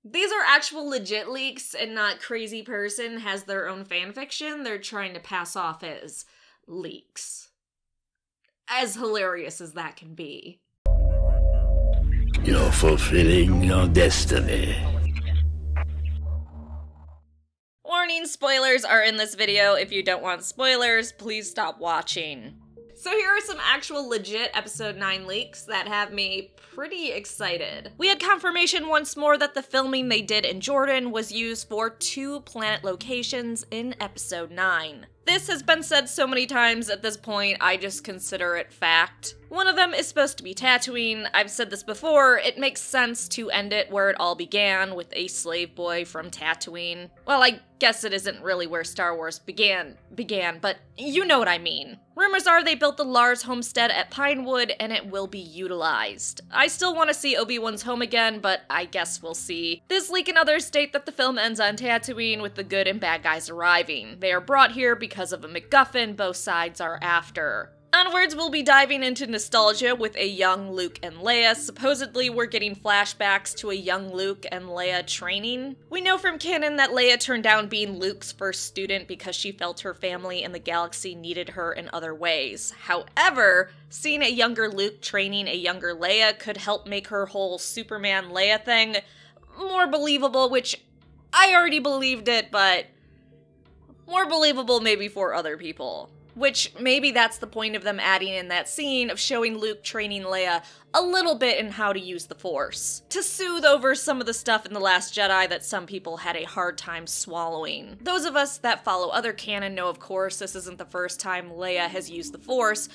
These are actual legit leaks and not crazy person has their own fanfiction they're trying to pass off as leaks. As hilarious as that can be. You're fulfilling your destiny. Warning, spoilers are in this video. If you don't want spoilers, please stop watching. So here are some actual legit episode 9 leaks that have me pretty excited. We had confirmation once more that the filming they did in Jordan was used for 2 planet locations in episode 9. This has been said so many times at this point, I just consider it fact. One of them is supposed to be Tatooine. I've said this before, it makes sense to end it where it all began, with a slave boy from Tatooine. Well, I guess it isn't really where Star Wars began, but you know what I mean. Rumors are they built the Rawr's homestead at Pinewood, and it will be utilized. I still want to see Obi-Wan's home again, but I guess we'll see. This leak and others state that the film ends on Tatooine with the good and bad guys arriving. They are brought here because of a MacGuffin both sides are after. Onwards, we'll be diving into nostalgia with a young Luke and Leia. Supposedly, we're getting flashbacks to a young Luke and Leia training. We know from canon that Leia turned down being Luke's first student because she felt her family and the galaxy needed her in other ways. However, seeing a younger Luke training a younger Leia could help make her whole Superman Leia thing more believable, which I already believed it, but more believable maybe for other people. Which, maybe that's the point of them adding in that scene of showing Luke training Leia a little bit in how to use the Force, to soothe over some of the stuff in The Last Jedi that some people had a hard time swallowing. Those of us that follow other canon know, of course, this isn't the first time Leia has used the Force,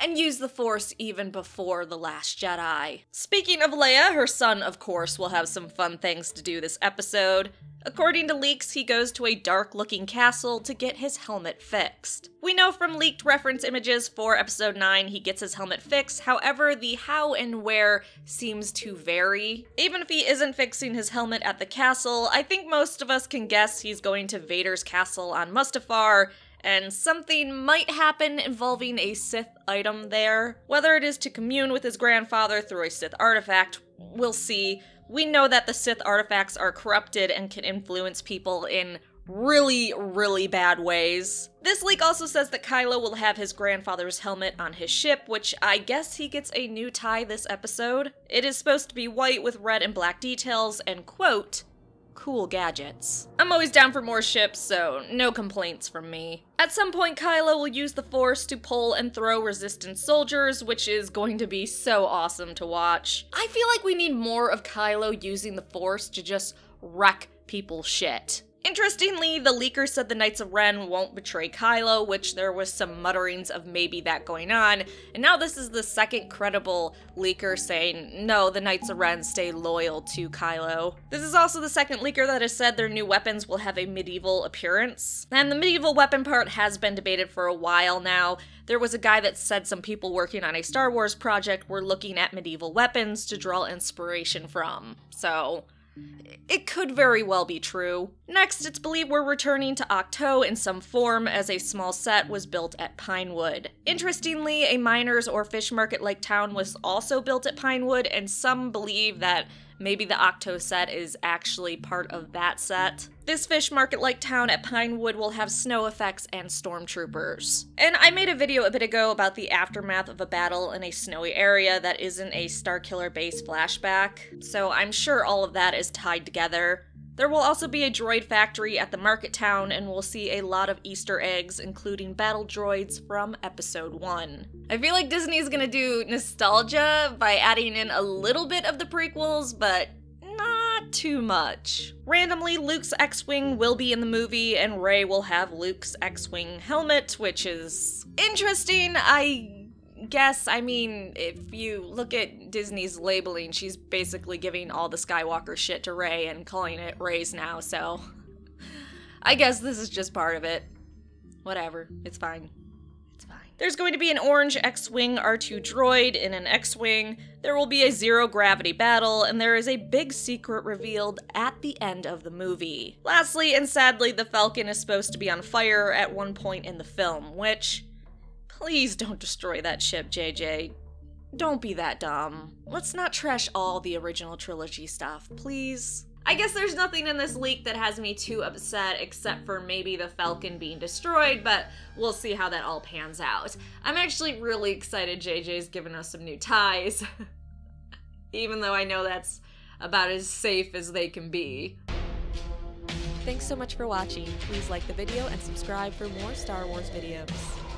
and used the Force even before The Last Jedi. Speaking of Leia, her son, of course, will have some fun things to do this episode. According to leaks, he goes to a dark-looking castle to get his helmet fixed. We know from leaked reference images for episode 9 he gets his helmet fixed, however, the how and where seems to vary. Even if he isn't fixing his helmet at the castle, I think most of us can guess he's going to Vader's castle on Mustafar, and something might happen involving a Sith item there. Whether it is to commune with his grandfather through a Sith artifact, we'll see. We know that the Sith artifacts are corrupted and can influence people in really, really bad ways. This leak also says that Kylo will have his grandfather's helmet on his ship, which I guess he gets a new tie this episode. It is supposed to be white with red and black details and, quote, cool gadgets. I'm always down for more ships, so no complaints from me. At some point, Kylo will use the Force to pull and throw resistance soldiers, which is going to be so awesome to watch. I feel like we need more of Kylo using the Force to just wreck people's shit. Interestingly, the leaker said the Knights of Ren won't betray Kylo, which there was some mutterings of maybe that going on, and now this is the second credible leaker saying, no, the Knights of Ren stay loyal to Kylo. This is also the second leaker that has said their new weapons will have a medieval appearance, and the medieval weapon part has been debated for a while now. There was a guy that said some people working on a Star Wars project were looking at medieval weapons to draw inspiration from, so it could very well be true. Next, it's believed we're returning to Octo in some form, as a small set was built at Pinewood. Interestingly, a miners' or fish market-like town was also built at Pinewood, and some believe that maybe the Octo set is actually part of that set. This fish market-like town at Pinewood will have snow effects and stormtroopers. And I made a video a bit ago about the aftermath of a battle in a snowy area that isn't a Starkiller base flashback, so I'm sure all of that is tied together. There will also be a droid factory at the market town, and we'll see a lot of Easter eggs, including battle droids from episode 1. I feel like Disney is gonna do nostalgia by adding in a little bit of the prequels, but not too much. Randomly, Luke's X-Wing will be in the movie, and Rey will have Luke's X-Wing helmet, which is interesting, I guess. I mean, if you look at Disney's labeling, she's basically giving all the Skywalker shit to Rey and calling it Rey's now, so I guess this is just part of it. Whatever, it's fine. It's fine. There's going to be an orange X-Wing R2 droid in an X-Wing, there will be a zero-gravity battle, and there is a big secret revealed at the end of the movie. Lastly, and sadly, the Falcon is supposed to be on fire at one point in the film, which, please don't destroy that ship, JJ. Don't be that dumb. Let's not trash all the original trilogy stuff, please. I guess there's nothing in this leak that has me too upset except for maybe the Falcon being destroyed, but we'll see how that all pans out. I'm actually really excited JJ's given us some new ties, even though I know that's about as safe as they can be. Thanks so much for watching. Please like the video and subscribe for more Star Wars videos.